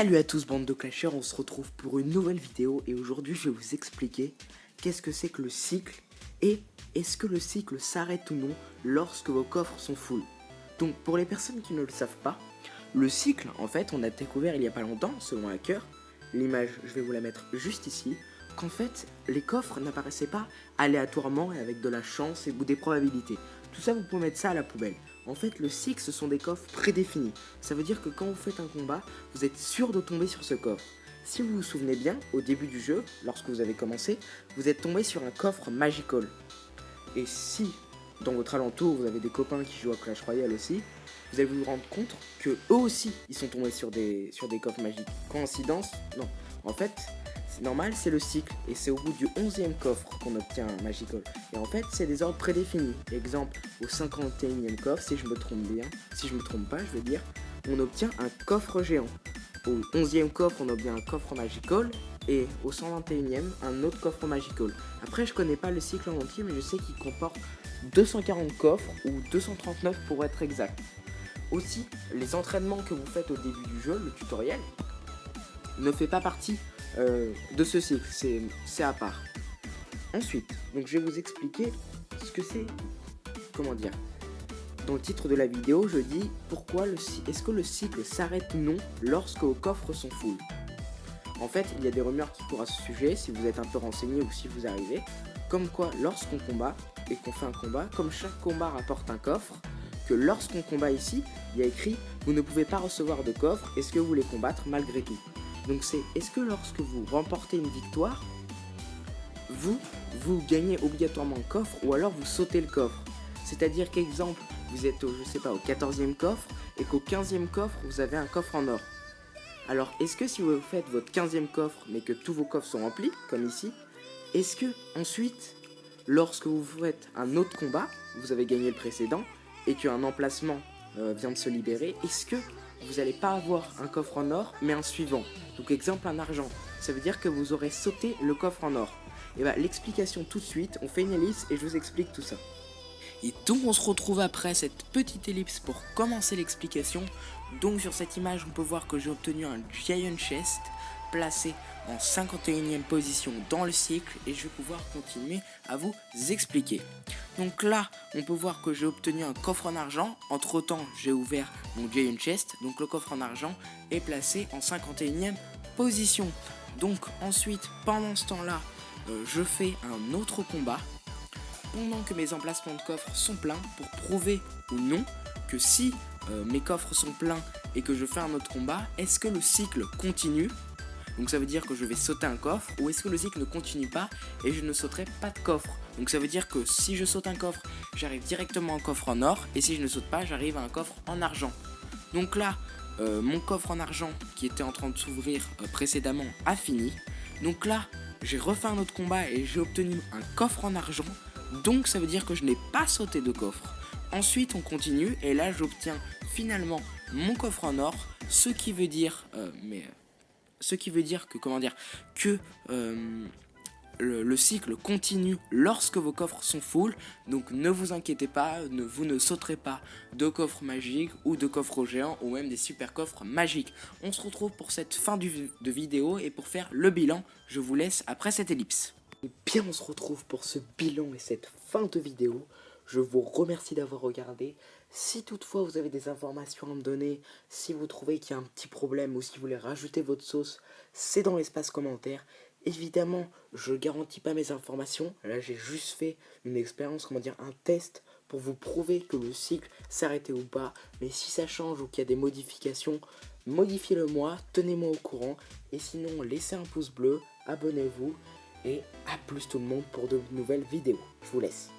Salut à tous bande de clashers, on se retrouve pour une nouvelle vidéo et aujourd'hui je vais vous expliquer qu'est-ce que c'est que le cycle et est-ce que le cycle s'arrête ou non lorsque vos coffres sont full. Donc pour les personnes qui ne le savent pas, le cycle en fait on a découvert il y a pas longtemps selon un hacker, l'image je vais vous la mettre juste ici, qu'en fait les coffres n'apparaissaient pas aléatoirement et avec de la chance et des probabilités. Tout ça vous pouvez mettre ça à la poubelle. En fait, le cycle, ce sont des coffres prédéfinis. Ça veut dire que quand vous faites un combat, vous êtes sûr de tomber sur ce coffre. Si vous vous souvenez bien, au début du jeu, lorsque vous avez commencé, vous êtes tombé sur un coffre Magical. Et si, dans votre alentour, vous avez des copains qui jouent à Clash Royale aussi, vous allez vous rendre compte que eux aussi, ils sont tombés sur des coffres magiques. Coïncidence? Non. En fait, c'est normal, c'est le cycle, et c'est au bout du 11e coffre qu'on obtient un Magical. Et en fait, c'est des ordres prédéfinis. Exemple, au 51e coffre, si je me trompe pas, je veux dire, on obtient un coffre géant. Au 11e coffre, on obtient un coffre Magical, et au 121e, un autre coffre Magical. Après, je connais pas le cycle en entier, mais je sais qu'il comporte 240 coffres, ou 239 pour être exact. Aussi, les entraînements que vous faites au début du jeu, le tutoriel, ne fait pas partie de ce cycle, c'est à part. Ensuite, donc je vais vous expliquer ce que c'est, comment dire. Dans le titre de la vidéo, je dis pourquoi est-ce que le cycle s'arrête ou non lorsque vos coffres sont full. En fait, il y a des rumeurs qui courent à ce sujet, si vous êtes un peu renseigné ou si vous arrivez, comme quoi lorsqu'on combat et qu'on fait un combat, comme chaque combat rapporte un coffre, que lorsqu'on combat ici, il y a écrit vous ne pouvez pas recevoir de coffre, est-ce que vous voulez combattre malgré tout? Donc c'est, est-ce que lorsque vous remportez une victoire, vous gagnez obligatoirement un coffre ou alors vous sautez le coffre? C'est-à-dire qu'exemple, vous êtes au 14e coffre et qu'au 15e coffre, vous avez un coffre en or. Alors est-ce que si vous faites votre 15e coffre mais que tous vos coffres sont remplis, comme ici, est-ce que ensuite, lorsque vous faites un autre combat, vous avez gagné le précédent et qu'un emplacement vient de se libérer, est-ce que vous n'allez pas avoir un coffre en or mais un suivant? Donc exemple un argent, ça veut dire que vous aurez sauté le coffre en or. Et bah l'explication tout de suite, on fait une ellipse et je vous explique tout ça. Et donc on se retrouve après cette petite ellipse pour commencer l'explication. Donc sur cette image on peut voir que j'ai obtenu un Giant Chest placé en 51e position dans le cycle et je vais pouvoir continuer à vous expliquer. Donc là on peut voir que j'ai obtenu un coffre en argent, entre temps j'ai ouvert mon Giant Chest, donc le coffre en argent est placé en 51e position. Donc ensuite pendant ce temps là je fais un autre combat pendant que mes emplacements de coffres sont pleins pour prouver ou non que si mes coffres sont pleins et que je fais un autre combat, est-ce que le cycle continue? Donc ça veut dire que je vais sauter un coffre, ou est-ce que le cycle ne continue pas et je ne sauterai pas de coffre? Donc ça veut dire que si je saute un coffre, j'arrive directement à un coffre en or, et si je ne saute pas, j'arrive à un coffre en argent. Donc là, mon coffre en argent qui était en train de s'ouvrir précédemment a fini. Donc là, j'ai refait un autre combat et j'ai obtenu un coffre en argent, donc ça veut dire que je n'ai pas sauté de coffre. Ensuite on continue et là j'obtiens finalement mon coffre en or, ce qui veut dire que le cycle continue lorsque vos coffres sont full. Donc ne vous inquiétez pas, vous ne sauterez pas de coffres magiques ou de coffres géants ou même des super coffres magiques. On se retrouve pour cette fin de vidéo et pour faire le bilan, je vous laisse après cette ellipse. Et bien on se retrouve pour ce bilan et cette fin de vidéo. Je vous remercie d'avoir regardé. Si toutefois vous avez des informations à me donner, si vous trouvez qu'il y a un petit problème ou si vous voulez rajouter votre sauce, c'est dans l'espace commentaire. Évidemment, je ne garantis pas mes informations. Là, j'ai juste fait une expérience, un test pour vous prouver que le cycle s'arrêtait ou pas. Mais si ça change ou qu'il y a des modifications, modifiez-le moi, tenez-moi au courant. Et sinon, laissez un pouce bleu, abonnez-vous. Et à plus tout le monde pour de nouvelles vidéos. Je vous laisse.